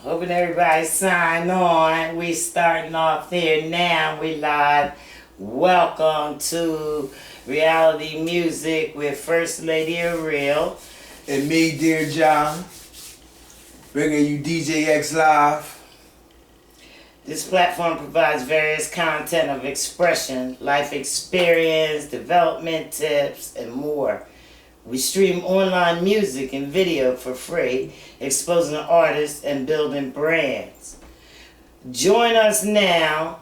Hoping everybody sign on. We starting off here now. We live. Welcome to Reality Music with First Lady of Real. And me, Dear John, bringing you DJ X Live. This platform provides various content of expression, life experience, development tips, and more. We stream online music and video for free, exposing artists and building brands. Join us now.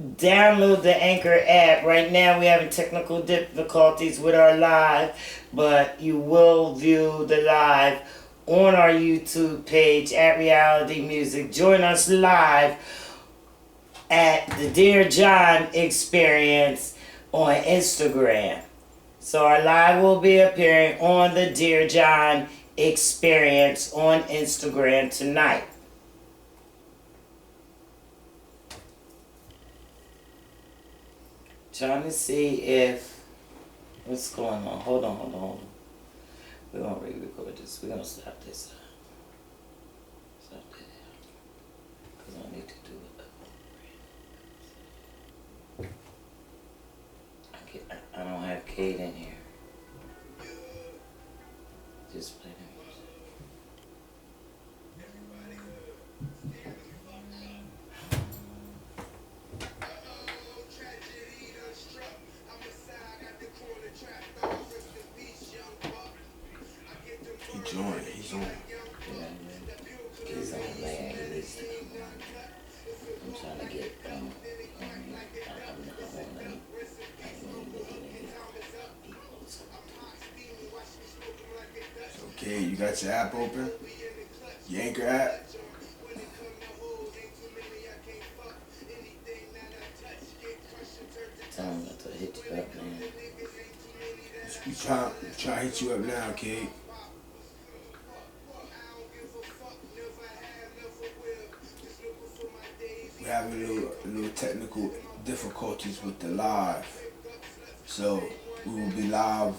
Download the Anchor app. Right now we're having technical difficulties with our live, but you will view the live on our YouTube page at Reality Music. Join us live at the Dear John Experience on Instagram. So our live will be appearing on the Dear John Experience on Instagram tonight. Trying to see if what's going on. Hold on. We're gonna re-record this. We're gonna stop this. Stop that. Because I need to do it. I don't have Cade in here. Just play the music. He's on. He's on land. I'm trying to get Okay, you got your app open? Your Anchor app? Tell him not to hit you up, man. He's trying to hit you up now, Cade. We're having a little technical difficulties with the live. So we will be live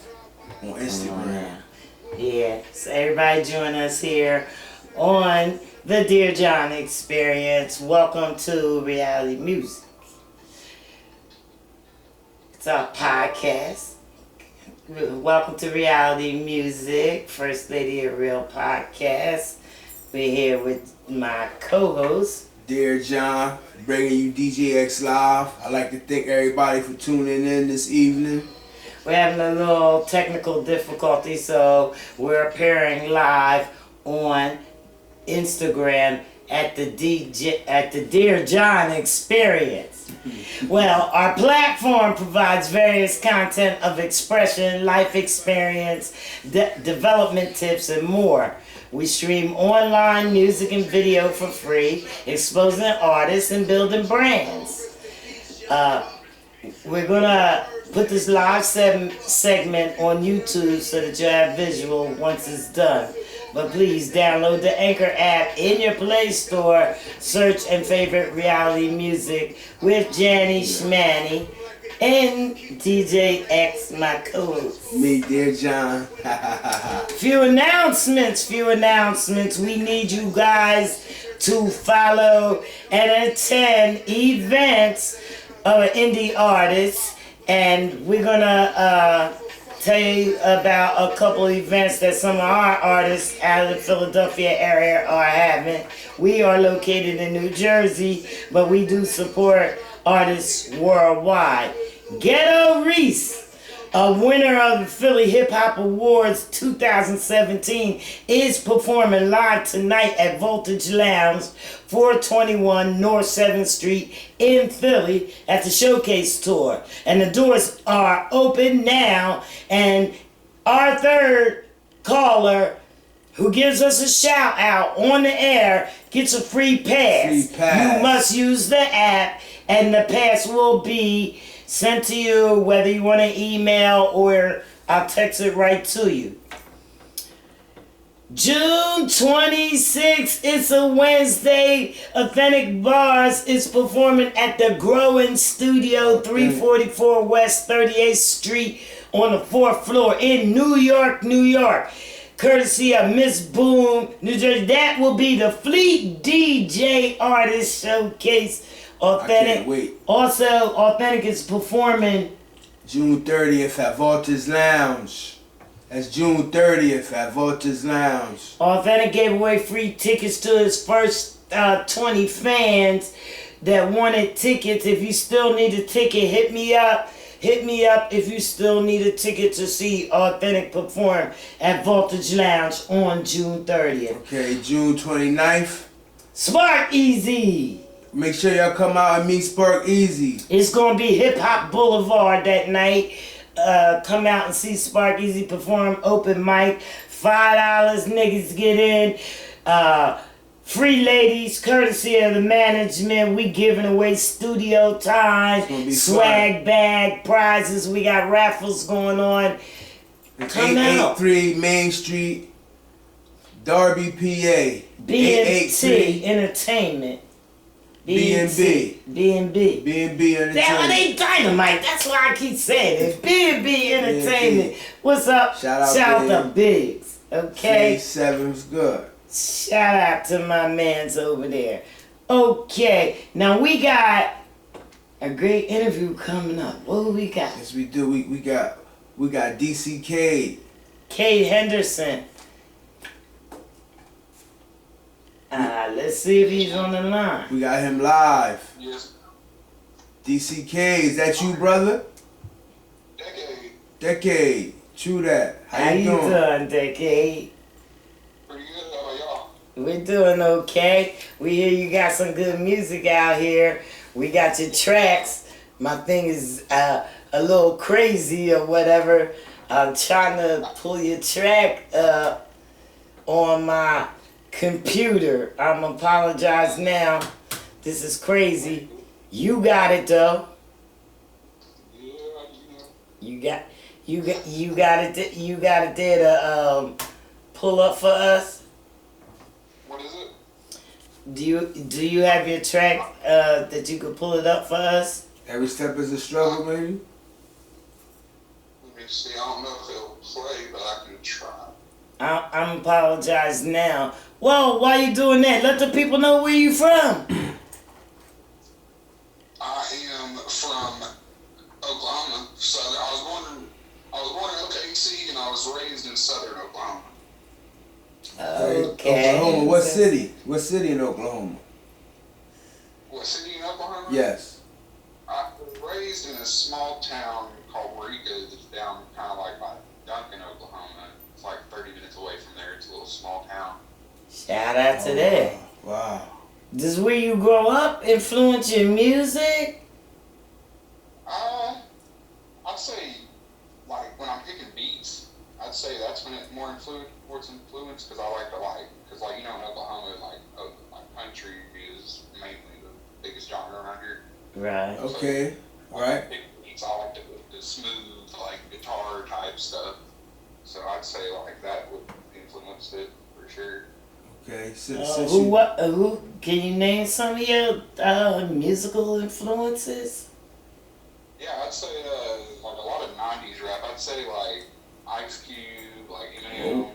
on Instagram. Yeah, so everybody join us here on the Dear John Experience. Welcome to Reality Music. It's our podcast. Welcome to Reality Music, First Lady of Real Podcast. We're here with my co-host, Dear John, bringing you DJ X Live. I'd like to thank everybody for tuning in this evening. We're having a little technical difficulty, so we're appearing live on Instagram at the Dear John Experience. Well, our platform provides various content of expression, life experience, development tips, and more. We stream online music and video for free, exposing artists and building brands. We're gonna put this live segment on YouTube so that you have visual once it's done. But please download the Anchor app in your Play Store. Search and favorite Reality Music with JANNYSHMANNY and DJ X, my co-host. Me, Dear John. Few announcements. We need you guys to follow and attend events of indie artists. And we're gonna tell you about a couple events that some of our artists out of the Philadelphia area are having. We are located in New Jersey, but we do support artists worldwide. Ghetto Reese, a winner of the Philly Hip Hop Awards 2017, is performing live tonight at Voltage Lounge, 421 North 7th Street in Philly at the Showcase Tour. And the doors are open now, and our third caller who gives us a shout out on the air gets a free pass. You must use the app, and the pass will be sent to you whether you want to email or I'll text it right to you. June 26th, it's a Wednesday. Authentic Bars is performing at the Growing Studio, 344 West 38th Street on the 4th floor in New York, New York. courtesy of Miss Boone, New Jersey. That will be the Fleet DJ Artist Showcase. Authentic. I can't wait. Also, Authentic is performing June 30th at Volta's Lounge. That's June 30th at Volta's Lounge. Authentic gave away free tickets to his first 20 fans that wanted tickets. If you still need a ticket, hit me up. Hit me up if you still need a ticket to see Authentic perform at Voltage Lounge on June 30th. Okay, June 29th. Spark Easy. Make sure y'all come out and meet Spark Easy. It's going to be Hip Hop Boulevard that night. Come out and see Spark Easy perform. Open mic. $5 niggas get in. Free ladies, courtesy of the management. We giving away studio time, swag fun. bag, prizes. We got raffles going on. Come out. 883 Main Street, Darby, PA. B&T Entertainment. B&B. B&B. B&B Damn, Entertainment. they dynamite. That's why I keep saying it. B&B Entertainment. What's up? Shout out to Biggs. Okay. Phase 7's good. Shout out to my mans over there. Okay, now we got a great interview coming up. What do we got? Yes, we do. We got D3CADE. Cade Henderson. Let's see if he's on the line. We got him live. Yes. D3CADE, is that you, brother? Decade. True that. How you doing, Decade? Pretty good. How about y'all? We're doing okay. We hear you got some good music out here. We got your tracks. My thing is a little crazy or whatever. I'm trying to pull your track up on my computer. I'm apologize now. This is crazy. You got it though. Yeah, You got it. You got it there to pull up for us. What is it? Do you have your track that you could pull it up for us? Every step is a struggle, baby. Let me see. I don't know if it'll play, but I can try. I'm apologize now. Well, why you doing that? Let the people know where you from. I am from Oklahoma. I was born in OKC, and I was raised in southern Oklahoma. Okay. Oklahoma. What city? What city in Oklahoma? What city in Oklahoma? Yes. I was raised in a small town called Eureka that's down kind of like by Duncan, Oklahoma. It's like 30 minutes away from there. It's a little small town. Shout out to that. Wow. This is where you grow up, influence your music? I'd say, like, when I'm picking beats, I'd say that's when it more influence, because I like to, because, you know, in Oklahoma, like country is mainly the biggest genre around here. Right. Okay. So, right. Picking beats, I like the smooth, guitar type stuff. So I'd say, that would influence it for sure. Okay. Who can you name some of your musical influences? Yeah, I'd say a lot of '90s rap. I'd say Ice Cube, Eminem,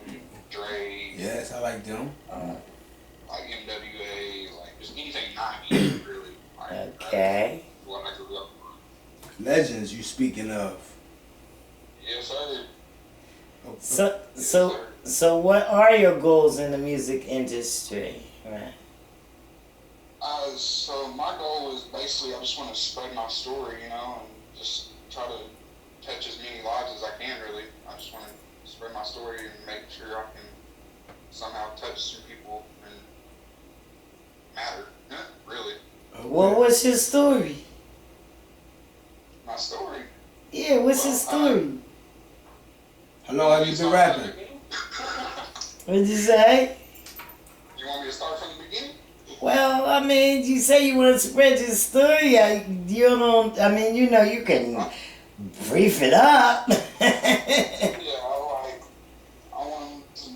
Dre. Yes, I like them. NWA, just anything '90s really. Okay. What I grew up on. Legends you speaking of. Yes, sir. So what are your goals in the music industry? Right. So my goal is basically I just want to spread my story, and just try to touch as many lives as I can, really. I just want to spread my story and make sure I can somehow touch some people and matter, really. Okay. Well, what's your story? My story? Yeah, what's your story? How long have you been rapping? What'd you say? You want me to start from the beginning? Well, I mean, you say you want to spread your story. You can brief it up. Yeah, I want them to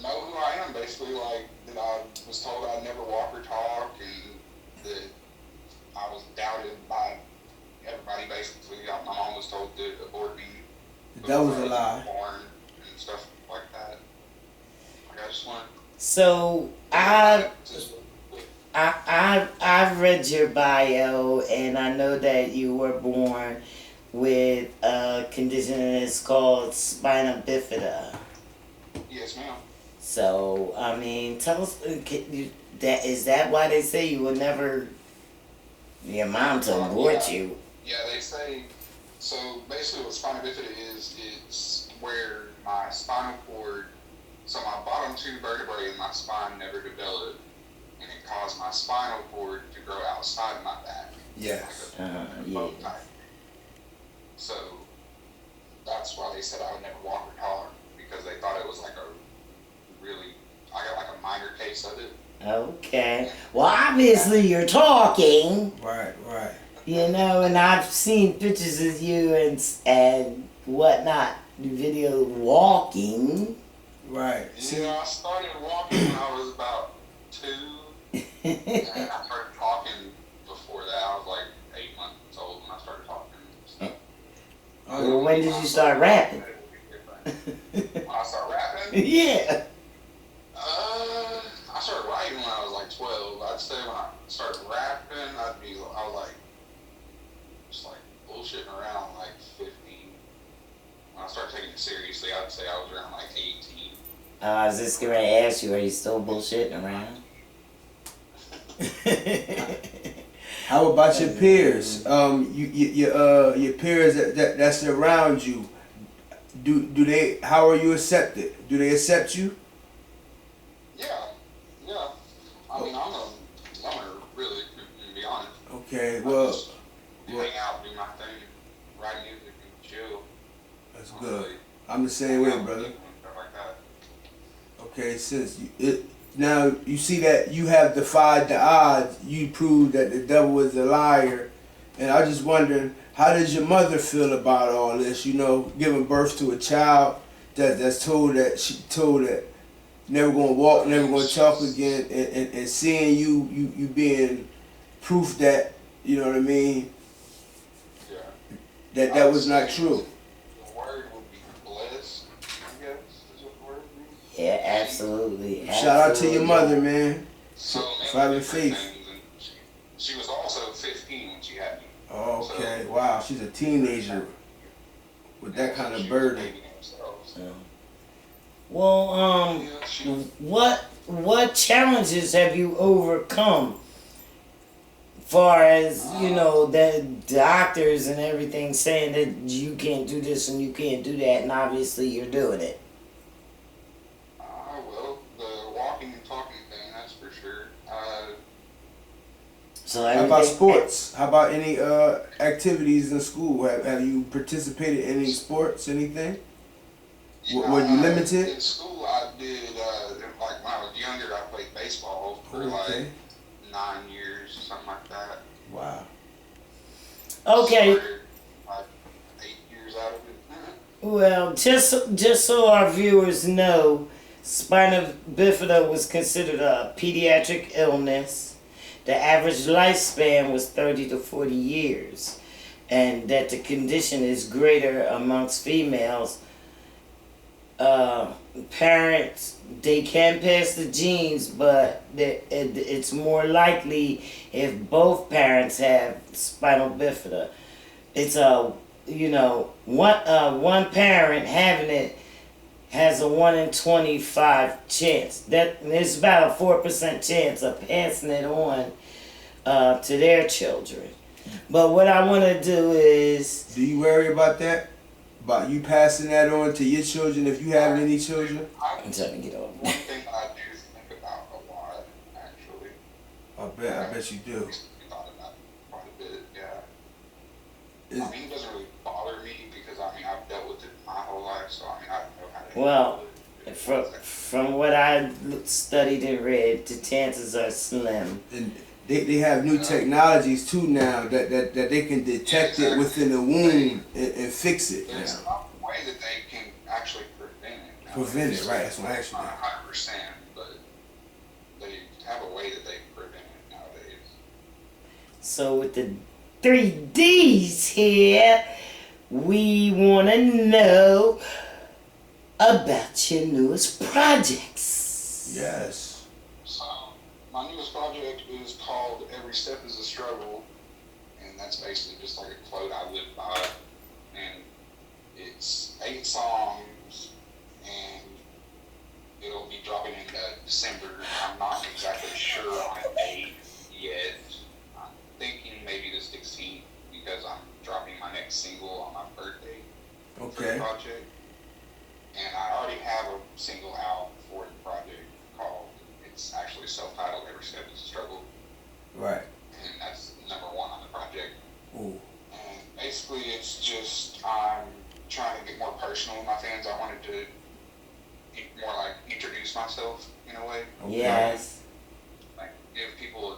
know who I am, basically, that I was told I'd never walk or talk, and that I was doubted by everybody, basically. My mom was told to abort me. That was a before I lie. was born and stuff like that. I just want So I've read your bio, and I know that you were born with a condition that's called spina bifida. yes, ma'am. So I mean, tell us is that why they say you will never your mom to abort you? Yeah, they say. So basically, what spina bifida is, it's where my spinal cord. So my bottom two vertebrae in my spine never developed, and it caused my spinal cord to grow outside of my back. Yes. Yeah. Type. So that's why they said I would never walk or talk, because they thought it was like I got like a minor case of it. Okay. Well, obviously you're talking. Right. You know, and I've seen pictures of you and whatnot, video walking. Right. Yeah, I started walking when I was about 2, and I started talking before that. I was like 8 months old when I started talking. So. Well, when did you start rapping? When I started rapping? Yeah. I started writing when I was like 12. I'd say when I started rapping, I was like, just like bullshitting around like 15. When I started taking it seriously, I'd say I was around like 18. I was just going to ask you, are you still bullshitting around? How about your peers? Your peers that's around you. Do they? How are you accepted? Do they accept you? Yeah. I mean, I'm a loner, really, to be honest. Okay, well, hang out, do my thing, write music, and chill. That's good. I'm the same way, brother. Stuff like that. Okay, now you see that you have defied the odds. You proved that the devil is a liar, and I just wondering, how does your mother feel about all this? You know, giving birth to a child that's told that never gonna walk, never gonna talk again, and seeing you being proof that, you know what I mean, Yeah. that was not true. The word would be blessed, I guess, is what the word means. Yeah, absolutely. Shout out to your mother, man. So For having many faith. different things, and she was also 15 when she had me. Oh, okay, wow, she's a teenager with that kind of burden. Well, what challenges have you overcome? Far as, you know, the doctors and everything saying that you can't do this and you can't do that, and obviously you're doing it. Well, the walking and talking thing, that's for sure. So how about sports? How about any activities in school? Have you participated in any sports, anything? Were you limited? In school, I did, like when I was younger, I played baseball for like 9 years, something like that. Wow. Okay. Started, like 8 years out of it. Well, just so our viewers know, spina bifida was considered a pediatric illness. The average lifespan was 30 to 40 years, and that the condition is greater amongst females. Parents, they can pass the genes, but it's more likely if both parents have spinal bifida. It's one parent having it has a 1 in 25 chance. There's about a 4% chance of passing it on to their children. But what I want to do is... Do you worry about that? About you passing that on to your children if you have any children? I'm trying to get over. One thing I do think about a lot, actually. I bet you do. I thought about it quite a bit, yeah. I mean, it doesn't really bother me because, I mean, I've dealt with it my whole life, so I mean, I know how to Well, handle it. from what I studied and read, the chances are slim. And they have new technologies too now that they can detect it within the womb and fix it. There's now. a way that they can actually prevent it. Now, Prevent it, right? That's what I it's actually. not 100%, but they have a way that they prevent it nowadays. So with the 3Ds here, we want to know about your newest projects. Yes. So, my newest project is called Every Step is a Struggle, and that's basically just like a quote I live by. And it's 8 songs, and it'll be dropping in December. I'm not exactly sure on a date yet. I'm thinking maybe the 16th because I'm dropping my next single on my birthday for the project. And I already have a single out for the project called, it's actually self-titled, Every Step is a Struggle. Right. And that's number 1 on the project. Ooh. And basically it's just, I'm trying to get more personal with my fans. I wanted to more like introduce myself in a way. Yes. Like give people a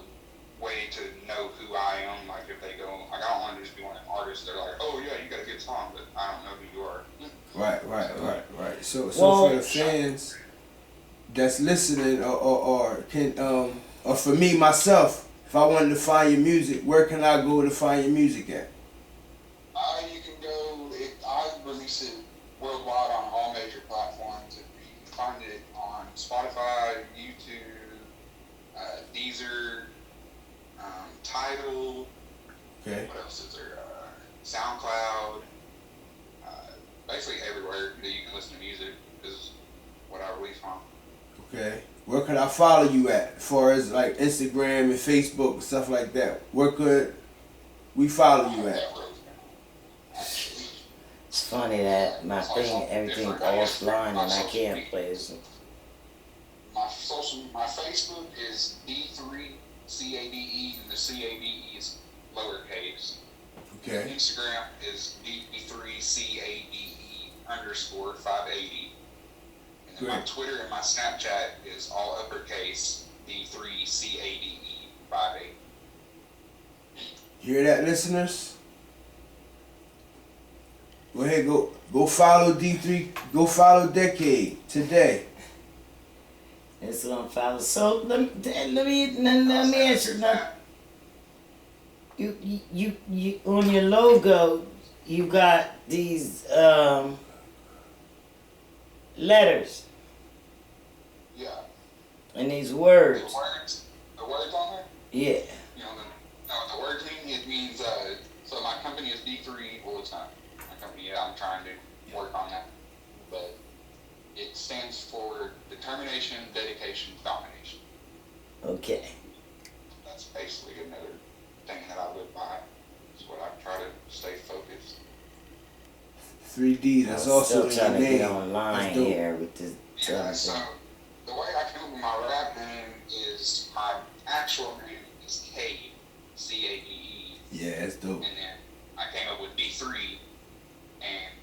way to know who I am. Like if they go, like I don't want to just be one of them artists. They're like, oh yeah, you got a good song, but I don't know who you are. Right. So Well, for the fans that's listening, or for me myself, if I wanted to find your music, where can I go to find your music at? You can go. I release it worldwide on all major platforms. You can find it on Spotify, YouTube, Deezer, Tidal. Okay. What else is there? SoundCloud. Basically everywhere that you can listen to music is what I release on. Okay. Where could I follow you at, as far as like Instagram and Facebook and stuff like that? Where could we follow you at? It's funny that my thing, everything's offline and I can't play it. My Facebook is D3CADE, and the CADE is lowercase. Okay. Instagram is D3CADE _580. And then my Twitter and my Snapchat is all uppercase D3CADE 58. Hear that, listeners? Go ahead, go follow D3, go follow Decade today. It's on follow. So let me ask you now. You on your logo, you got these letters. Yeah. And these words. The words on there? Yeah. You know, the words mean, it means, so my company is D3, well, it's not my company yet, I'm trying to work on that, but it stands for Determination, Dedication, Domination. Okay. That's basically another thing that I live by. It's what I try to stay focused. 3D, that's also still trying in your to name. get online here with this. Yeah, so the way I came up with my rap name is, my actual name is Cade, C-A-D-E. Yeah, that's dope. And then I came up with D3, and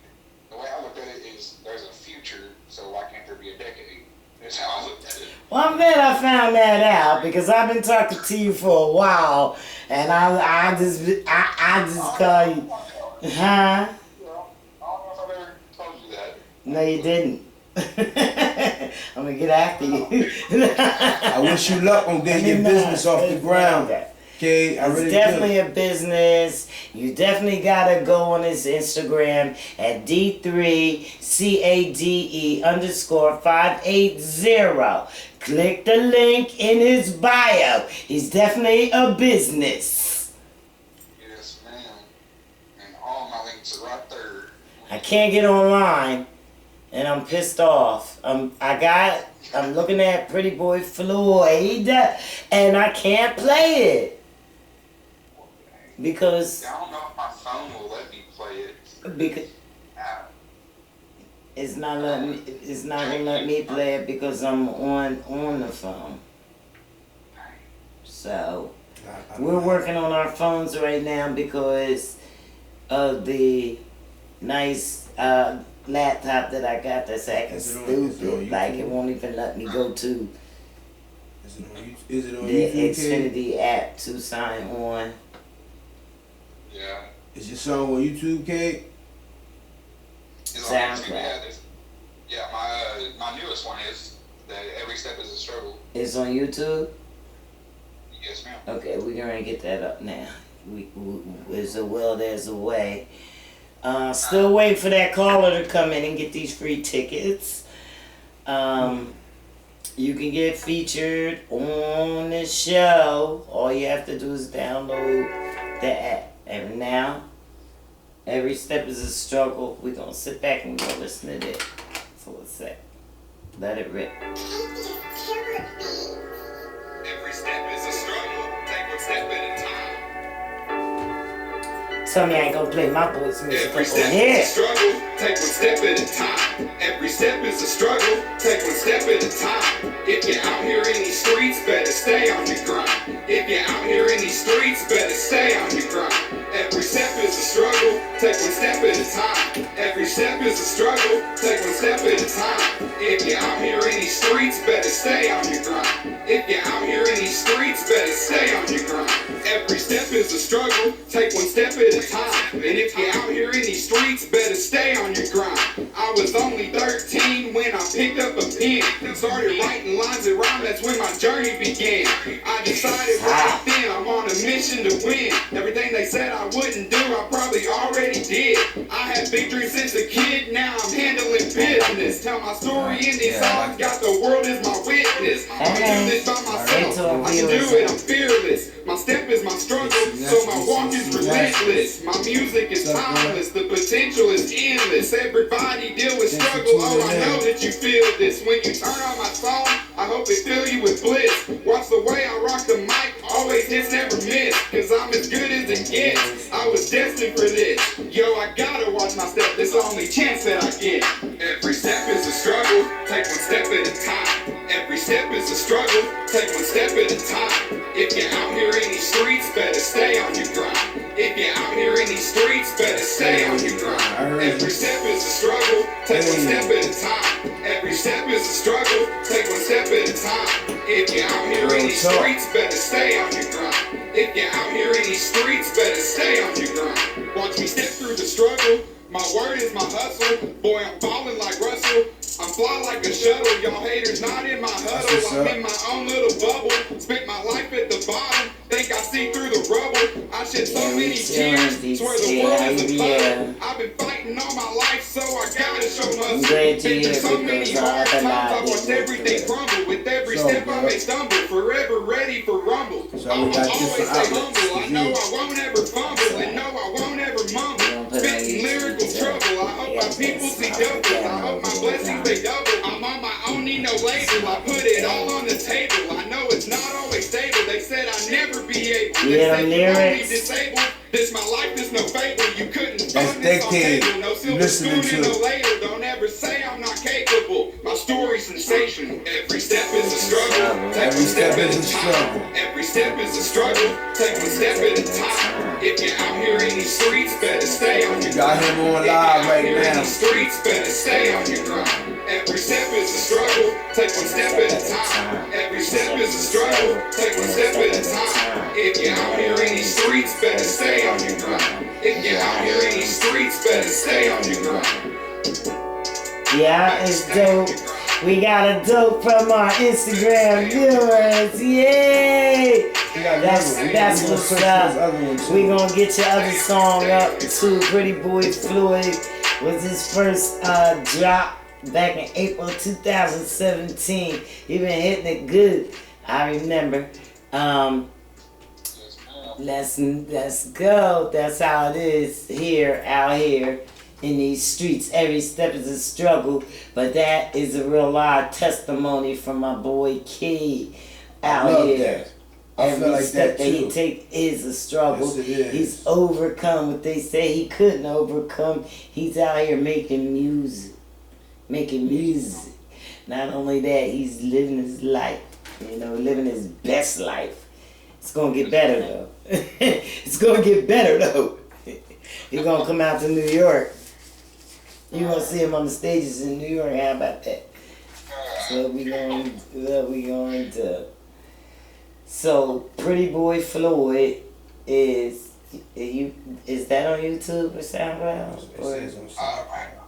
the way I looked at it is there's a future, so why can't there be a decade? That's how I looked at it. Well, I'm glad I found that out because I've been talking to you for a while, and I just call you, huh? I don't know if I've ever told you that. No, you didn't. I'm gonna get after you. I wish you luck on getting your business off the ground. Okay, I really It's definitely a business. You definitely gotta go on his Instagram at D3CADE _580. Click the link in his bio. He's definitely a business. Yes, ma'am. And all my links are right there. I can't get online, and I'm pissed off. I'm looking at Pretty Boy Floyd, and I can't play it. Because I don't know if my phone will let me play it. because it's not gonna let me play it because I'm on the phone. So we're working on our phones right now because of the nice laptop that I got that's acting stupid. Like it won't even let me go to Is it on the YouTube? Xfinity app to sign on. Yeah. Is your song on YouTube, Cade? It's on YouTube, yeah, my newest one is that Every Step is a Struggle. It's on YouTube? Yes, ma'am. Okay, we're gonna get that up now. There's a way. Still waiting for that caller to come in and get these free tickets. You can get featured on the show. All you have to do is download the app. And now, every step is a struggle. We're going to sit back and we're going to listen to this for a sec. Let it rip. Every step is a struggle. Take one step at a time. Tell me I ain't gonna play my boys' music Every up step on is a here. struggle. Take one step at a time. Every step is a struggle. Take one step at a time. If you're out here in these streets, better stay on your grind. If you're out here in these streets, better stay on your grind. Every step is a struggle. Take one step at a time. Every step is a struggle. Take one step at a time. If you're out here in these streets, better stay on your grind. If you're out here in these streets, better stay on your grind. Every step is a struggle. Take one step at a time. And if you're out here in these streets, better stay on your grind. I was only 13 when I picked up a pen. Started writing lines that rhyme, that's when my journey began. I decided right then I'm on a mission to win. Everything they said I wouldn't do, I probably already did. I had big dreams since a kid, now I'm handling business. Tell my story in these songs, got the world as my witness. I can do this by myself, I can do it, I'm fearless. My step is my struggle, so my walk is relentless. My music is timeless, the potential is endless. Everybody deal with struggle, oh I know that you feel this. When you turn on my song, I hope it fill you with bliss. Watch the way I rock the mic, always hits, never miss. Cause I'm as good as it gets, I was destined for this. Yo, I gotta watch my step, this the only chance that I get. Every step is a struggle, take one step at a time. Every step is a struggle, take one step at a time. If you're out here in these streets, better stay on your grind. If you're out here in these streets, better stay on your grind. Every step is a struggle, take one step at a time. Every step is a struggle, take one step at a time. If you're out here in these streets, better stay on your grind. If you're out here in these streets, better stay on your grind. Watch me step through the struggle, my word is my hustle. Boy, I'm falling like Russell. I'm fly like a shuttle, y'all haters not in my huddle. I'm in my own little bubble, spent my life at the bottom. Think I see through the rubble, I shed so many tears, swear the world is a puddle. I've been fighting all my life, so I gotta show muscle. Been through so many hard times, I watched everything crumble. With every step I may stumble, forever ready for rumble. I'ma always stay humble, I know I won't ever fumble, and no I won't ever mumble. Spitting lyrical trouble, I hope my people see double. I hope my blessings they double. I'm on my own, need no label. I put it all on the table. I know it's not always stable. They said I'd never be able. They said you only disabled. This my life, this no fable. You couldn't find this on table. No silver spoon and no ladle. Don't ever say I'm not capable. My story's sensational. Every step is a struggle. Take one step at a time. Every step is a struggle. Take one step at a time. If you're out here in these streets, better stay on your grind. Got him on live right now. In these streets, better stay on your grind. Every step is a struggle. Take one step at a time. Every step is a struggle. Take one step at a time. If you're out here in these streets, better stay on your grind. If you're out here in these streets, better stay on your grind. Yeah, it's dope. We got a dope from our Instagram viewers. Yay! That's what's up. We gonna get your other song up too. Pretty Boy Floyd was his first drop back in April 2017. He been hitting it good. I remember. Let's go. That's how it is here, out here in these streets. Every step is a struggle, but that is a real live testimony from my boy Key out here. Every step that he take is a struggle. Yes, it is. He's overcome what they say he couldn't overcome. He's out here making music. Not only that, he's living his life. Living his best life. It's gonna get better though. It's gonna get better though. He's gonna come out to New York. You're gonna see him on the stages in New York. How about that? So we going to. So Pretty Boy Floyd is that on YouTube or SoundCloud?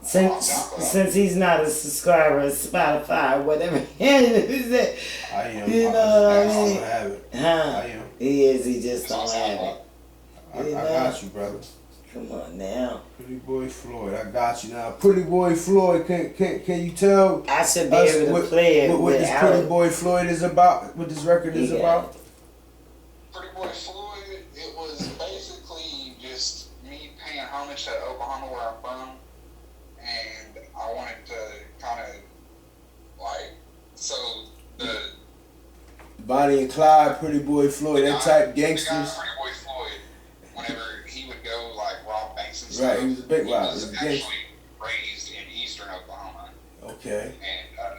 Since he's not a subscriber of Spotify or whatever, is that? I am. You know what I mean? Have it. Huh? I am. He is. He just don't have it. I got you, brother. Come on now. Pretty Boy Floyd, I got you now. Pretty Boy Floyd, can you tell I should be us able to play it what this without Pretty Boy Floyd is about? What this record is about? Pretty Boy Floyd, it was basically just me paying homage to Oklahoma, where I'm from, and I wanted to kind of like, so the Bonnie and Clyde, Pretty Boy Floyd, that type the guy gangsters. Pretty Boy Floyd, whenever he would go like rob banks and stuff, Right, he was a big robber. He was actually raised in eastern Oklahoma. Okay. And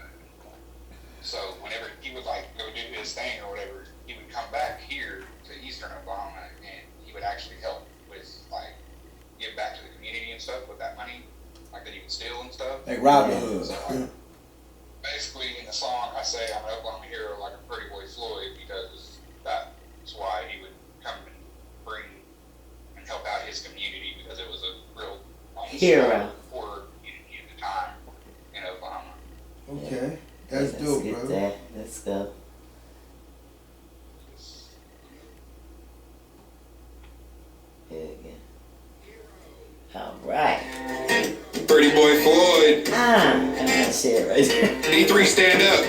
so whenever he would like go do his thing or whatever, he would come back here to eastern Oklahoma and he would actually help with like give back to the community and stuff with that money, like that he would steal and stuff. Like Robin Hood. So like, basically in the song I say I'm an Oklahoma hero like a Pretty Boy Floyd because that's why he would come and bring and help out his community because it was a real hero poor community at the time in Oklahoma. Okay. That's Let's dope, get bro. that. Let's go. Here again. All right. Pretty Boy Floyd. That shit right there. D3 stand up.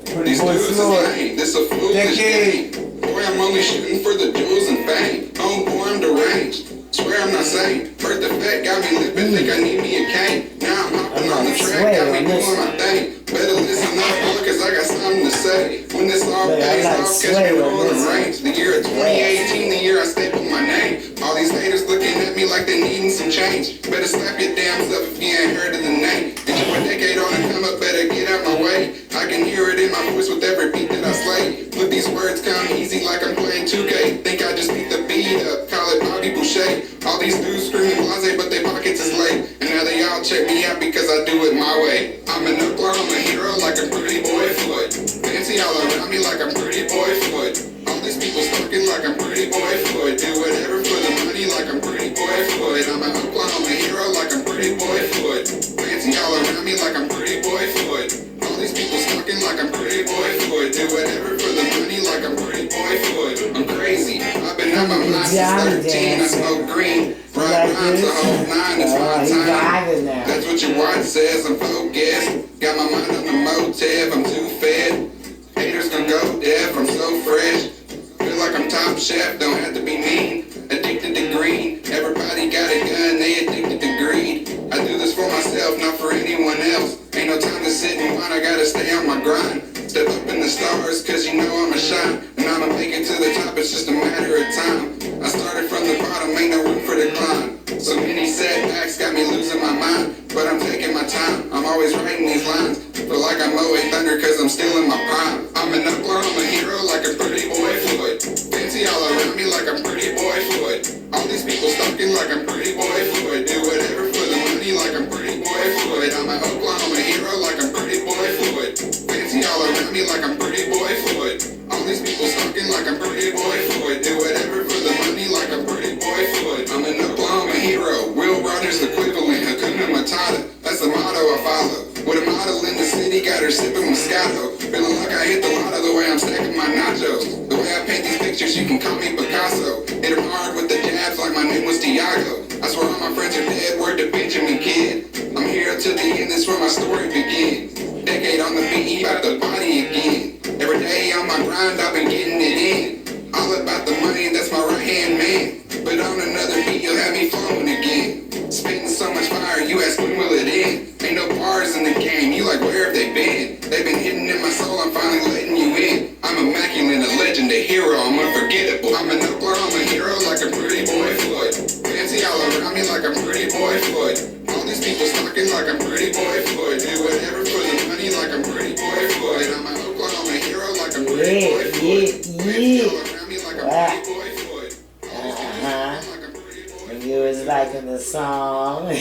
Pretty These Boy dudes is Floyd. lame. This a foolish game. Boy, I'm only shooting for the jewels and fame. Oh boy, I'm deranged. Swear I'm not sane. Birth defect got me lippin', think I need me a cane. Now I'm hopping on the track, got me doing my thing. Better listen up, boy, cause I got something to say. When this all pays off, catch me rolling range. The year of 2018, the year I stapled my name. All these haters looking at me like they needing some change. Better slap your damn self if you ain't heard of the name. Get you a decade on the come up, better get out my way. I can hear it in my voice with every beat that I slay. Look, these words come easy like I'm playing 2K. Think I just beat the beat up, call it Bobby Boucher. All these dudes screaming blase, but their pockets is late. And now they all check me out because I do it my way. I'm an Oklahoma hero like a Pretty Boy Floyd. Fancy all around me like I'm Pretty Boy Floyd. All these people stalking like I'm Pretty Boy Floyd. Do whatever for the money like I'm Pretty Boy Floyd. I'm an Oklahoma hero like I'm Pretty Boy Floyd. Fancy all around me like I'm Pretty Boy Floyd. All these people stalking like I'm Pretty Boy Floyd. Do whatever for the money like I'm Pretty Boy Floyd. I'm crazy. I've been on my mind since 13. I smoke green. Ride rhymes a whole 9. It's my time. That's what your watch says. I'm focused. Got my mind on the motive. I'm too fed. Haters gon' go deaf. I'm so fresh. Feel like I'm top chef. Don't have to be mean. Addicted to green. Everybody got a gun. They addicted to greed. I do this for myself, not for anyone else. Ain't no time to sit and whine. I gotta stay on my grind. Step up in the stars, cause you know I'ma shine. And I'ma make it to the top, it's just a matter of time. I started from the bottom, ain't no room for decline. So many setbacks got me losing my mind. But I'm taking my time, I'm always writing these lines. Feel like I'm mowing thunder cause I'm still in my prime. I'm an Oklahoma hero like a Pretty Boy Floyd. Fancy all around me like I'm Pretty Boy Floyd. All these people stalking like I'm Pretty Boy Floyd. Do whatever for the money like I'm Pretty Boy Floyd. I'm an Oklahoma hero like I'm Pretty Boy Floyd. Fancy all around me like I'm Pretty Boy Floyd. All these people stalking like I'm Pretty Boy Floyd. Do whatever for the money like I'm Pretty Boy Floyd. I'm an Oklahoma hero. Will Rogers equivalent. Hakuna Matata. That's the motto I follow. With a model in the city, got her sipping Moscato. Feeling like I hit the lotto the way I'm stacking my nachos. The way I paint these pictures, you can call me Picasso. Hit him hard with the jabs like my name was Diago. I swear all my friends are dead, word to Benjamin Kid. I'm here till the end, that's where my story begins. Decade on the beat, about the body again. Every day on my grind, I've been getting it in. All about the money, that's my right hand man. But on another beat, you'll have me flowing again. Spitting so much fire, you ask when will it end? Ain't no bars in the game, you like where have they been? They've been hidden in my soul, I'm finally letting you in. I'm immaculate, a legend, a hero, I'm unforgettable. I'm an Oklahoma hero like a Pretty Boy Floyd. Fancy all around me like I'm Pretty Boy Floyd. All these people stalking like I'm Pretty Boy Floyd. Do whatever for the money like I'm Pretty Boy Floyd. I'm an Oklahoma hero like I'm Pretty Boy Floyd. Fancy all around me like I'm Pretty Boy Floyd. All these people stalking like I'm Pretty Boy Floyd. You was liking the song.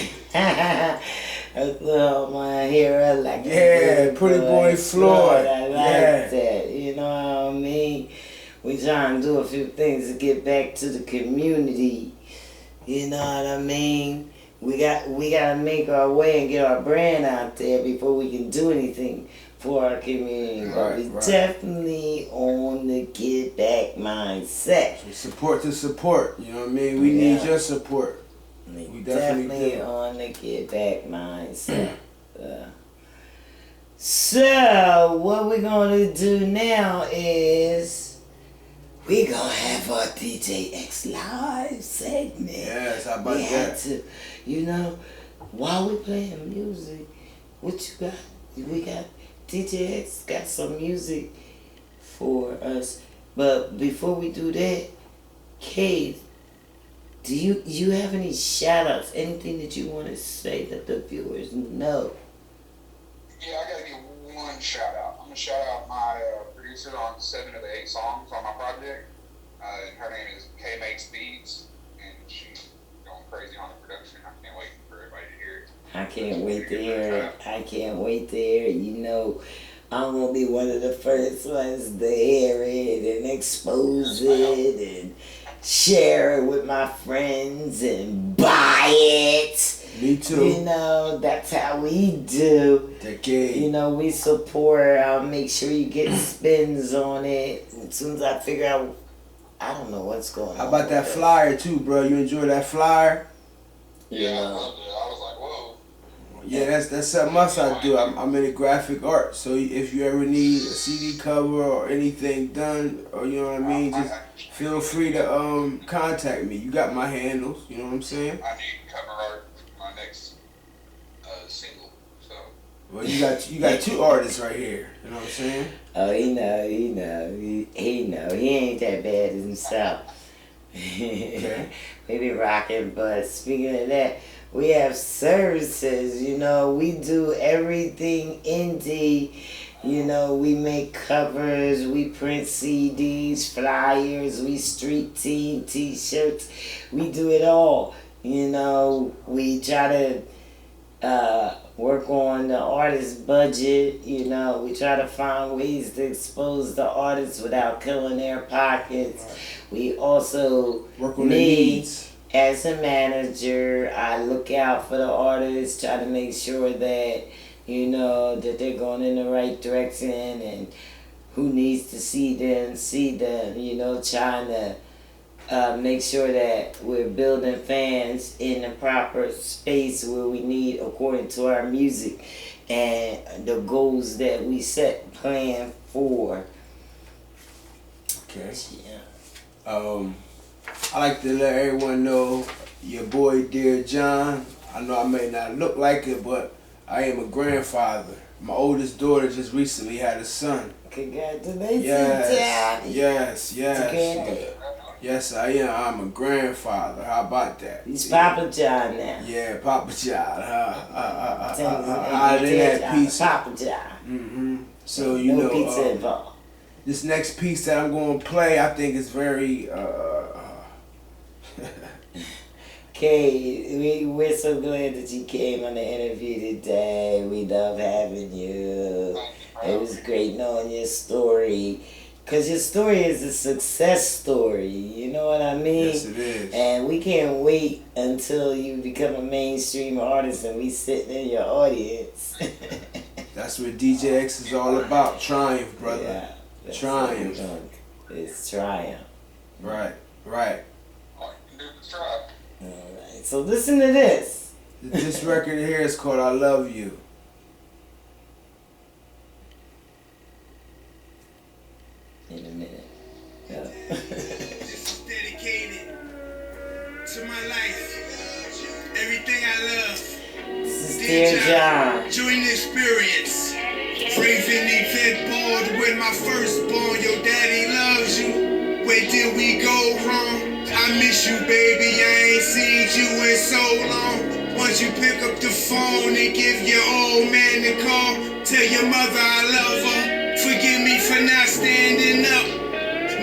Oklahoma hero like Pretty Boy Floyd. I like that. You know what I mean? We trying to do a few things to get back to the community. You know what I mean? We gotta make our way and get our brand out there before we can do anything. for our community. But Right, we right. definitely on the get back mindset. Support to support. You know what I mean? We need your support. We definitely definitely do. on the get back mindset. So what we're gonna do now is we're gonna have our DJX live segment. Yes, how about We had that? to, you know, while we playing music, what you got? We got DJX got some music for us. But before we do that, Cade, do you have any shout outs, anything that you want to say that the viewers know? Yeah, I gotta give one shout out. I'm gonna shout out my producer on 7 of the 8 songs on my project. Her name is K Makes Beats, and she's going crazy on the production. I can't wait for everybody to hear it. I can't wait to hear it. I can't wait to hear it. You know, I'm gonna be one of the first ones to hear it and expose it and share it with my friends and buy it. Me too. You know, that's how we do. Decade. You know, we support. I'll make sure you get spins on it. As soon as I figure out, I don't know what's going on. How about that with it. flyer too, bro? You enjoy that flyer? You Yeah, I know. loved it. I was like, whoa. Yeah, that's something else I do. I'm into graphic art, so if you ever need a CD cover or anything done, or you know what I mean, just feel free to contact me. You got my handles. You know what I'm saying? I need cover art for my next single. So Well, you got two artists right here. You know what I'm saying? Oh, he know. He ain't that bad himself. Okay. We be rocking, but speaking of that, we have services, you know, we do everything indie, you know, we make covers, we print CDs, flyers, we street team, t-shirts, we do it all, you know, we try to work on the artist's budget, you know, we try to find ways to expose the artists without killing their pockets. We also Work on the need, needs. as a manager, I look out for the artists, try to make sure that, you know, that they're going in the right direction and who needs to see them, you know, trying to make sure that we're building fans in the proper space where we need according to our music and the goals that we set plan for. Okay. Yeah. I like to let everyone know your boy DEARJOHN. I know I may not look like it, but I am a grandfather. My oldest daughter just recently had a son. Congratulations, Yes, Daddy. yes, yes. Together. Yes, I am. I'm a grandfather. How about that? He's Papa John now. Yeah, Papa John. Hot Hot in that piece. Papa John. Mm-hmm. So, you No know, pizza involved. this next piece that I'm going to play, I think is very... Kay, we're so glad that you came on the interview today. We love having you. It was great knowing your story. Because your story is a success story. You know what I mean? Yes, it is. And we can't wait until you become a mainstream artist and we sitting in your audience. That's what DJX is all about. Triumph, brother. Yeah, that's Triumph. what we're doing. It's triumph. Right, right. all you can do is try. Alright, so listen to this. This record here is called I Love You. In a minute. Yeah. This is dedicated to my life, everything I love. This is Dear John. Join the experience. Raising the fed board with my firstborn. Your daddy loves you. Where did we go wrong? I miss you, baby. I ain't seen you in so long. Once you pick up the phone and give your old man a call, tell your mother I love her. Forgive me for not standing up.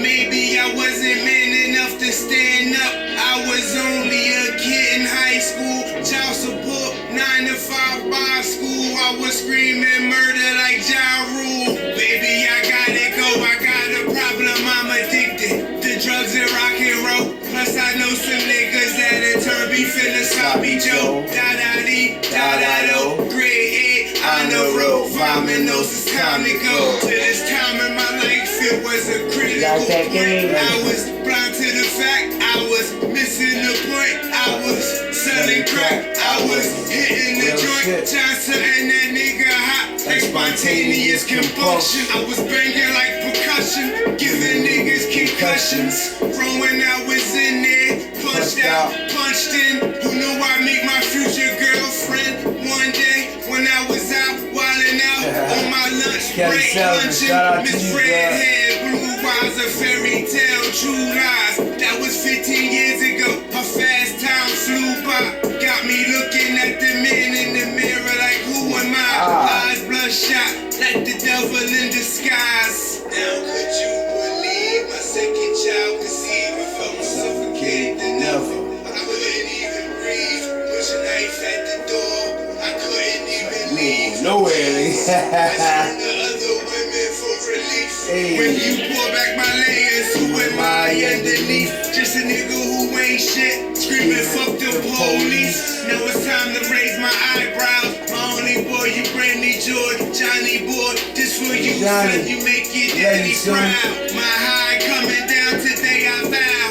Maybe I wasn't man enough to stand up. I was only a kid in high school. Child support, 9 to 5 bar school. I was screaming murder like Ja Rule. Baby, I gotta go. I got a problem. I'm addicted to drugs and rock and roll. Plus, I know some niggas that'll turn beef into sloppy Joe. Da-da-dee, da-da-do. Grade A, I on the road, vomit knows it's time to go. To this time in my life, it was a critical point. I was blind to the fact, I was missing the point. I was selling crack, I was hitting the joint. Johnson and that nigga hot, like spontaneous combustion. I was banging like percussion, giving niggas concussions. From when I was in there, punched out, punched in. Who knew I'd meet my future girlfriend one day when I was out wilding out on my lunch break, lunching. Miss Redhead, blue eyes, a fairy tale, true lies. That was 15 years ago. A fast time flew by, got me looking at the man in the mirror like, who am I? Eyes bloodshot, like the devil in disguise. Now could you believe my second child conceived? I felt more suffocated than ever. I couldn't even breathe. Push a knife at the door. I couldn't even leave. Nowhere. I turned to other women for relief. When you pull back my layers, who am I underneath? Just a nigga who ain't shit, screaming fuck the police. Now it's time to raise my eyebrows. My only boy, you bring me joy. Johnny boy, this for you, son. You make your daddy proud. My high coming down today, I vow.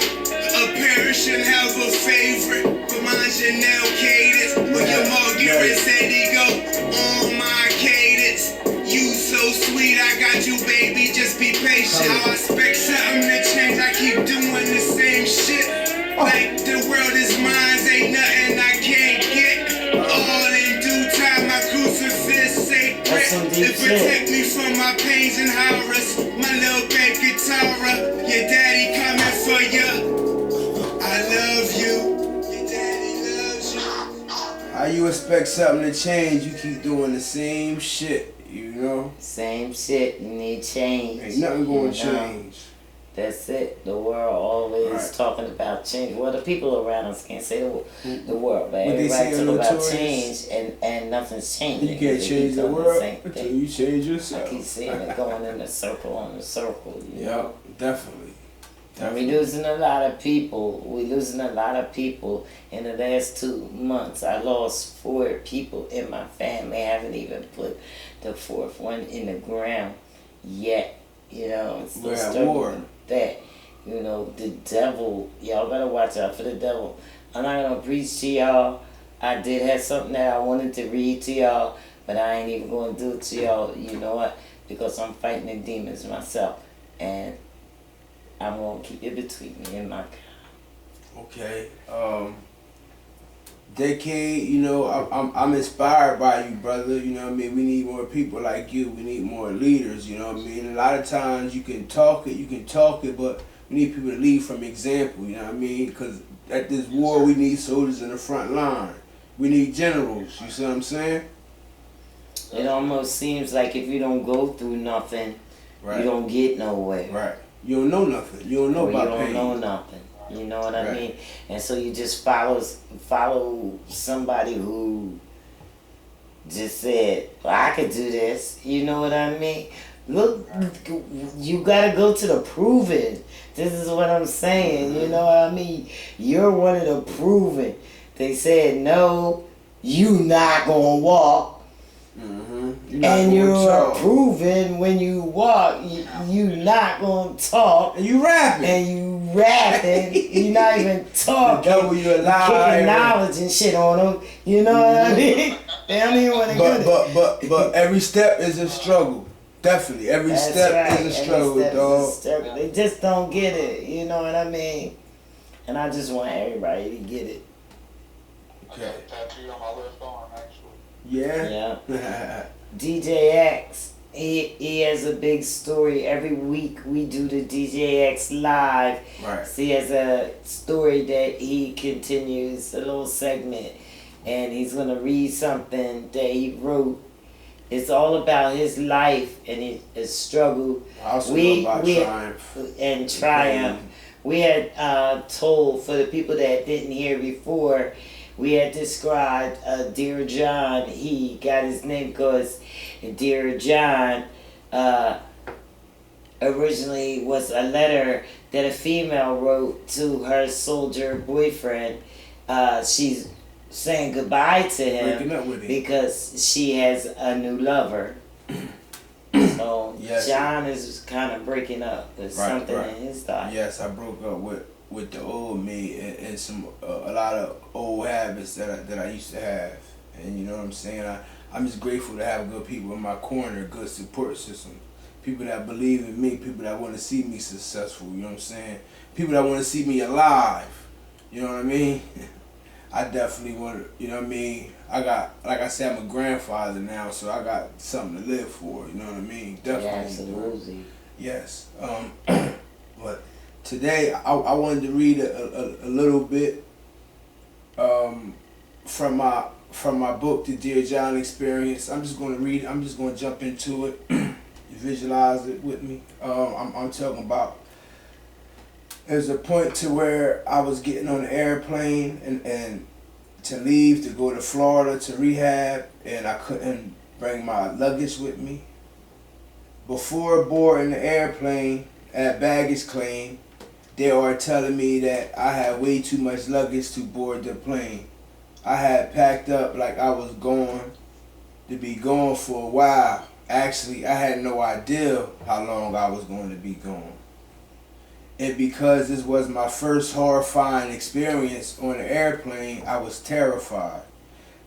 A parish and have a favorite, but mine's Janelle Cadence. When your Margaret said he go on my cadence. You so sweet, I got you, baby. Just be patient. I expect something to change. I keep doing the same shit. Like the world is mine, ain't nothing I can't get. All in due time, my crucifix sacred. To protect me from my pains and horrors. My little baby Tara, your daddy coming for you. I love you. Your daddy loves you. How you expect something to change? You keep doing the same shit, you know? Same shit, you need change. Ain't nothing going to change. That's it. The world always talking about change. Well, the people around us can't say the world, but everybody talk about change and nothing's changing. You can't change the world until you change I yourself. keep seeing it going in a circle on a circle. You know? Definitely. We losing a lot of people. We losing a lot of people. In the last 2 months, I lost 4 people in my family. I haven't even put the 4th one in the ground yet. You know, it's still struggling with that. You know, the devil. Y'all better watch out for the devil. I'm not gonna preach to y'all. I did have something that I wanted to read to y'all, but I ain't even gonna do it to y'all. You know what? Because I'm fighting the demons myself, and I'm gonna keep it between me and my God. Okay. D3CADE, you know, I'm inspired by you, brother. You know what I mean? We need more people like you. We need more leaders, you know what I mean? A lot of times you can talk it, but we need people to lead from example, you know what I mean? Because at this war, we need soldiers in the front line. We need generals, you see what I'm saying? It almost seems like if you don't go through nothing, you don't get nowhere. Right. You don't know nothing. You don't know about pain. You don't know nothing. You know what I mean? And so you just follow somebody who just said, well, I could do this. You know what I mean? Look, you gotta go to the proven. This is what I'm saying. You know what I mean? You're one of the proven. They said, no, you not gonna walk. And you're proven when you walk, you not gonna talk. And you rapping. You're not even talking. The devil, you a liar. Kicking knowledge and shit on them. You know what I mean? They don't even want to go there. But every step is a struggle. Definitely. Every step is a struggle, dog. They just don't get it. You know what I mean? And I just want everybody to get it. Okay. I got a tattoo on my left arm, actually. Yeah? Yeah. DJ X, he has a big story. Every week we do the DJ X live. Right. So he has a story that he continues, a little segment, and he's gonna read something that he wrote. It's all about his life and his struggle. Also about triumph. And triumph. We had told, for the people that didn't hear before, we had described DEARJOHN. He got his name because DEARJOHN originally was a letter that a female wrote to her soldier boyfriend. She's saying goodbye to him Breaking up with him. because she has a new lover. So Yes. John is kind of breaking up with something in his life. Yes, I broke up with the old me and some a lot of old habits that I used to have, and you know what I'm saying. I'm just grateful to have good people in my corner, good support system, people that believe in me, people that want to see me successful. You know what I'm saying. People that want to see me alive. You know what I mean. I definitely want to. You know what I mean. I got, like I said, I'm a grandfather now, so I got something to live for. You know what I mean. Definitely. Yeah, absolutely. Yes. But today I wanted to read a little bit from my book, The Dear John Experience. I'm just going to read it. I'm just going to jump into it. You visualize it with me. I'm talking about. There's a point to where I was getting on the airplane and to leave to go to Florida to rehab, and I couldn't bring my luggage with me. Before boarding the airplane at baggage claim, they are telling me that I had way too much luggage to board the plane. I had packed up like I was going to be gone for a while. Actually, I had no idea how long I was going to be gone. And because this was my first horrifying experience on an airplane, I was terrified.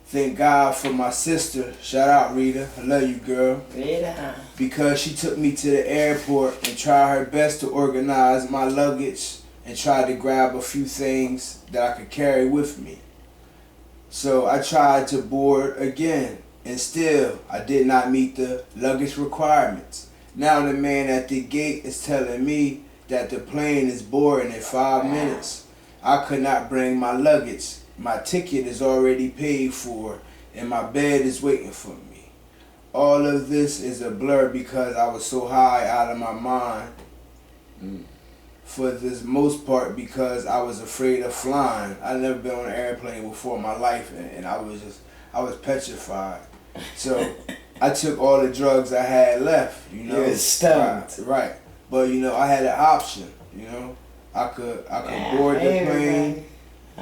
Thank God for my sister. Shout out, Rita. I love you, girl. Rita. Because she took me to the airport and tried her best to organize my luggage and tried to grab a few things that I could carry with me. So I tried to board again, and still I did not meet the luggage requirements. Now the man at the gate is telling me that the plane is boarding in 5 minutes. I could not bring my luggage. My ticket is already paid for and my bed is waiting for me. All of this is a blur because I was so high out of my mind. For this most part because I was afraid of flying. I'd never been on an airplane before in my life, and I was petrified. So I took all the drugs I had left, you know. You was stumped. Right. But you know, I had an option, you know. I could board the plane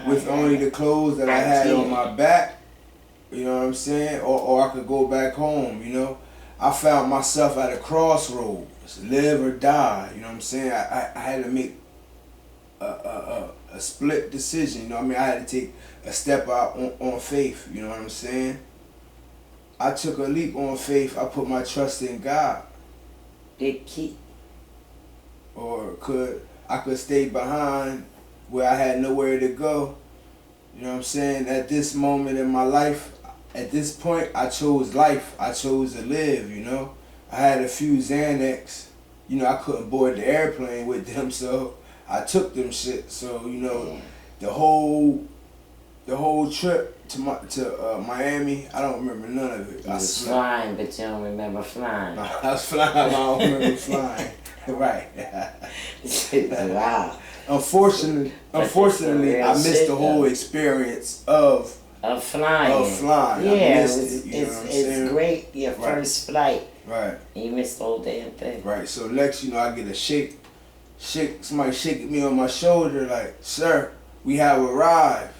with only the clothes that I had on my back, you know what I'm saying? Or I could go back home, you know. I found myself at a crossroads, live or die, you know what I'm saying? I had to make a split decision, you know what I mean? I had to take a step out on faith, you know what I'm saying? I took a leap on faith. I put my trust in God. Big key. Or I could stay behind where I had nowhere to go. You know what I'm saying? At this moment in my life, at this point, I chose life. I chose to live, you know. I had a few Xanax. You know, I couldn't board the airplane with them, so I took them shit. So, you know, the whole trip to Miami, I don't remember none of it. You was flying, but you don't remember flying. I was flying, I don't remember flying. Right. Wow. Unfortunately, I missed the whole experience of flying. Yeah, it's great. Your first flight. Right. And you missed the whole damn thing. Right. So next, you know, I get a shake. Somebody shaking me on my shoulder, like, "Sir, we have arrived."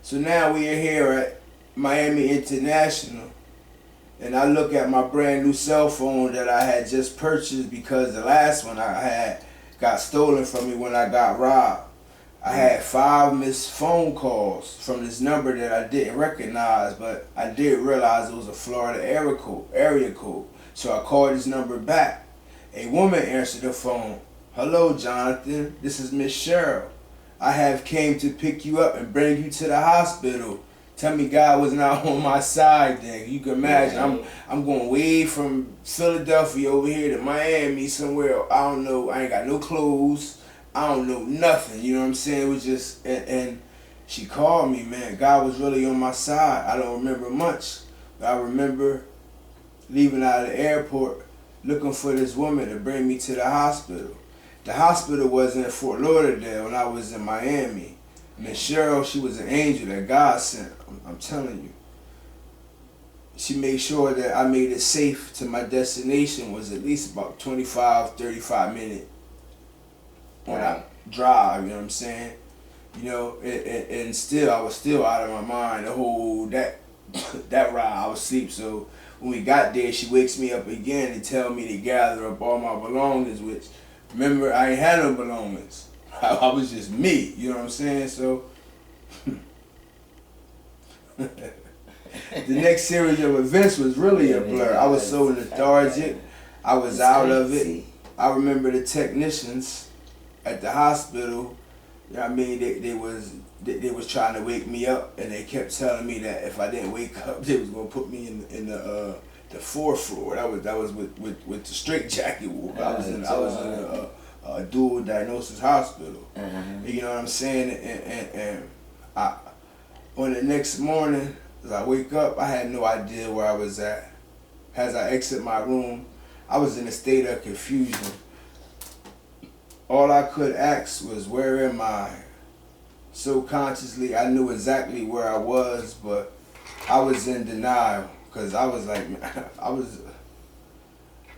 So now we are here at Miami International. And I look at my brand new cell phone that I had just purchased because the last one I had got stolen from me when I got robbed. I had 5 missed phone calls from this number that I didn't recognize, but I did realize it was a Florida area code. So I called this number back. A woman answered the phone. "Hello, Jonathan. This is Miss Cheryl. I have came to pick you up and bring you to the hospital." Tell me God was not on my side then. You can imagine. I'm going way from Philadelphia over here to Miami somewhere. I don't know. I ain't got no clothes. I don't know nothing. You know what I'm saying? It was just, and she called me, man. God was really on my side. I don't remember much. But I remember leaving out of the airport looking for this woman to bring me to the hospital. The hospital was in Fort Lauderdale when I was in Miami. Miss Cheryl, she was an angel that God sent. I'm telling you. She made sure that I made it safe to my destination. Was at least about 25, 35 minute on a drive, you know what I'm saying? You know, and still, I was still out of my mind the whole, that ride, I was asleep. So when we got there, she wakes me up again and tell me to gather up all my belongings, which, remember, I ain't had no belongings. I was just me, you know what I'm saying? So the next series of events was really a blur. I was so lethargic. I was out of it. I remember the technicians at the hospital, you know what I mean, they was trying to wake me up, and they kept telling me that if I didn't wake up, they was gonna put me in the 4th floor. That was with the straitjacket. I was in a dual diagnosis hospital. You know what I'm saying? And I, on the next morning, as I wake up, I had no idea where I was at. As I exit my room, I was in a state of confusion. All I could ask was, where am I? So consciously, I knew exactly where I was, but I was in denial, because I was like, I was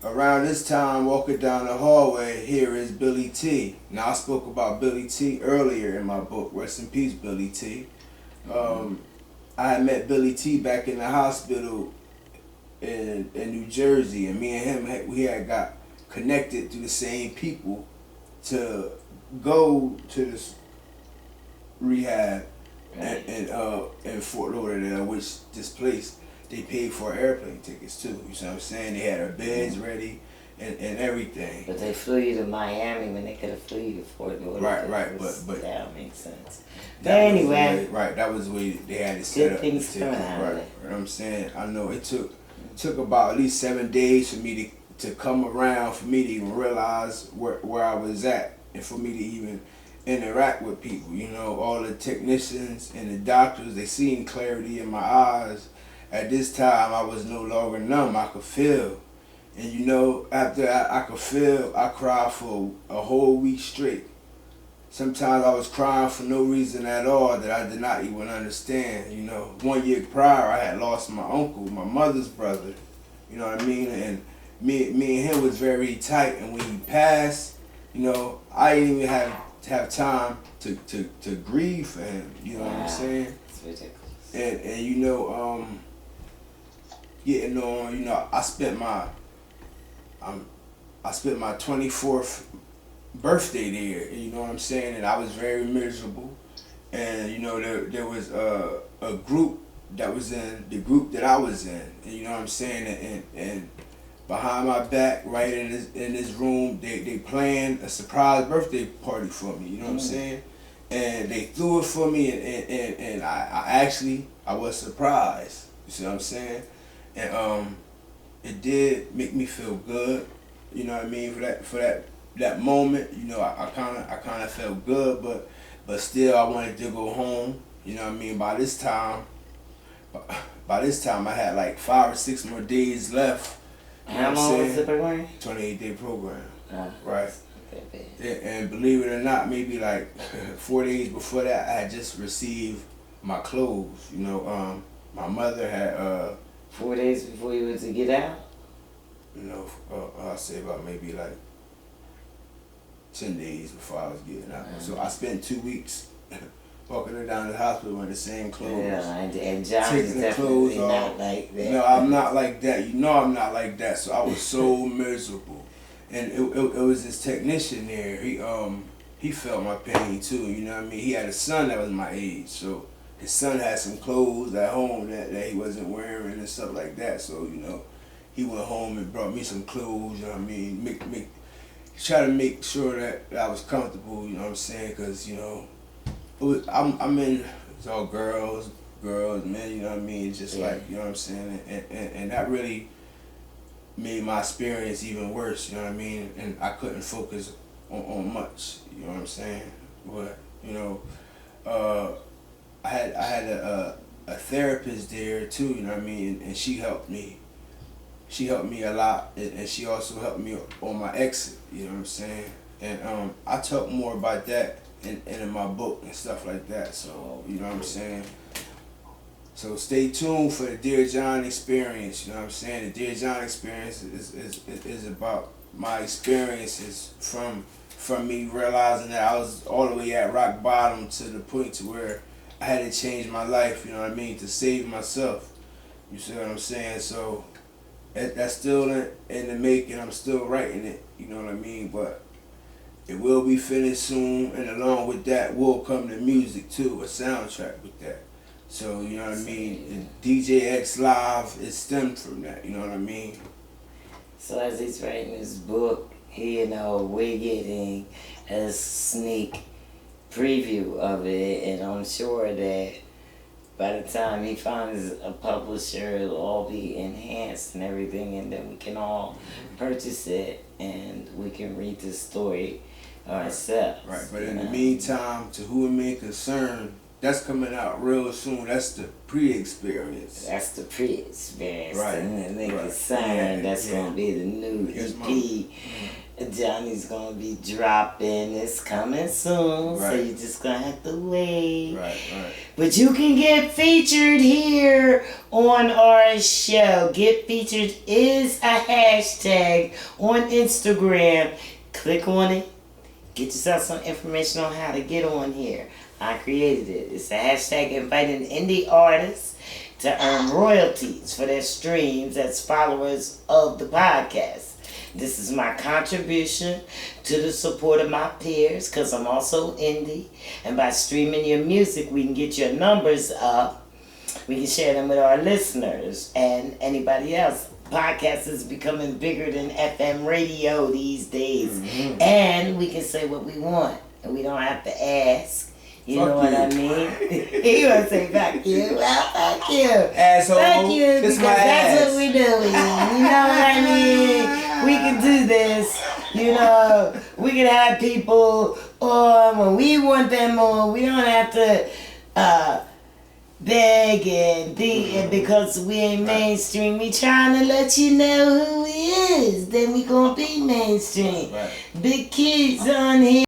around this time walking down the hallway. Here is Billy T. Now, I spoke about Billy T earlier in my book, Rest in Peace, Billy T. I had met Billy T back in the hospital in New Jersey, and me and him, we had got connected through the same people to go to this rehab in Fort Lauderdale, which this place, they paid for airplane tickets too. You know what I'm saying? They had our beds ready and everything. But they flew you to Miami when they could have flew you to Fort Lauderdale. Right, but that makes sense. But anyway, that was the way they had it set up. Good things coming out of it. Right, you know what I'm saying? I know it took about at least 7 days for me to come around, for me to even realize where I was at, and for me to even interact with people. You know, all the technicians and the doctors, they seen clarity in my eyes. At this time, I was no longer numb. I could feel. And you know, after I could feel, I cried for a whole week straight. Sometimes I was crying for no reason at all that I did not even understand. You know, 1 year prior, I had lost my uncle, my mother's brother. You know what I mean? And me and him was very tight. And when he passed, you know, I didn't even have time to grieve for him. You know what I'm saying? It's ridiculous. And you know, getting on, you know, I spent my 24th birthday there, you know what I'm saying, and I was very miserable. And you know, there was a group that was in the group that I was in, and you know what I'm saying, and behind my back, right in this room, they planned a surprise birthday party for me, you know what I'm saying, and they threw it for me, and I was surprised, you see what I'm saying, and it did make me feel good, you know what I mean, for that moment, you know, I kind of felt good, but still I wanted to go home, you know what I mean. By this time I had like 5 or 6 more days left. How long was the program? 28-day program, right? Okay, and believe it or not, maybe like 4 days before that, I had just received my clothes. You know, my mother had 4 days before you were to get out? You know, I'll say about maybe like 10 days before I was getting out. So I spent 2 weeks walking her down to the hospital in the same clothes. Yeah, and John taking is the definitely clothes not off. like that. No, I'm not like that. You know I'm not like that. So I was so miserable. And it was this technician there. He felt my pain too, you know what I mean? He had a son that was my age. So his son had some clothes at home that he wasn't wearing and stuff like that. So, you know, he went home and brought me some clothes, you know what I mean? Try to make sure that I was comfortable, you know what I'm saying? Because, you know, I'm in, it's all girls, men, you know what I mean? It's just like, you know what I'm saying? And that really made my experience even worse, you know what I mean? And I couldn't focus on much, you know what I'm saying? But, you know, I had a therapist there too, you know what I mean? And she helped me. She helped me a lot, and she also helped me on my exit, you know what I'm saying? And I talk more about that in my book and stuff like that, so, you know what I'm saying? So stay tuned for the Dear John experience, you know what I'm saying? The Dear John experience is about my experiences from from me realizing that I was all the way at rock bottom to the point to where I had to change my life, you know what I mean, to save myself. You see what I'm saying? So that's still in the making. I'm still writing it, you know what I mean? But it will be finished soon, and along with that will come the music too, a soundtrack with that. So, you know what I mean? The DJX Live is stemmed from that, you know what I mean? So as he's writing his book, we're getting a sneak preview of it, and I'm sure that by the time he finds a publisher, it'll all be enhanced and everything, and then we can all purchase it and we can read the story ourselves. Right, but in the meantime, to who it may concern, that's coming out real soon. That's the pre-experience. That's the pre-experience. Right. And then Right. concern, that's going to be the new Yes, EP. Johnny's going to be dropping. It's coming soon, so Right. you're just going to have to wait. Right. But you can get featured here on our show. Get featured is a hashtag on Instagram. Click on it. Get yourself some information on how to get on here. I created it. It's a hashtag inviting indie artists to earn royalties for their streams as followers of the podcast. This is my contribution to the support of my peers, because I'm also indie. And by streaming your music, we can get your numbers up. We can share them with our listeners and anybody else. Podcast is becoming bigger than FM radio these days. Mm-hmm. And we can say what we want, and we don't have to ask. You know what I mean? You want to say fuck you? Well, fuck you. Asshole. Fuck you, because that's what we're doing. You know what I mean? We can do this. We can have people on when we want them on. We don't have to beg and be, because we ain't mainstream. We trying to let you know who he is. Then we gonna be mainstream. Right. Big kids on here.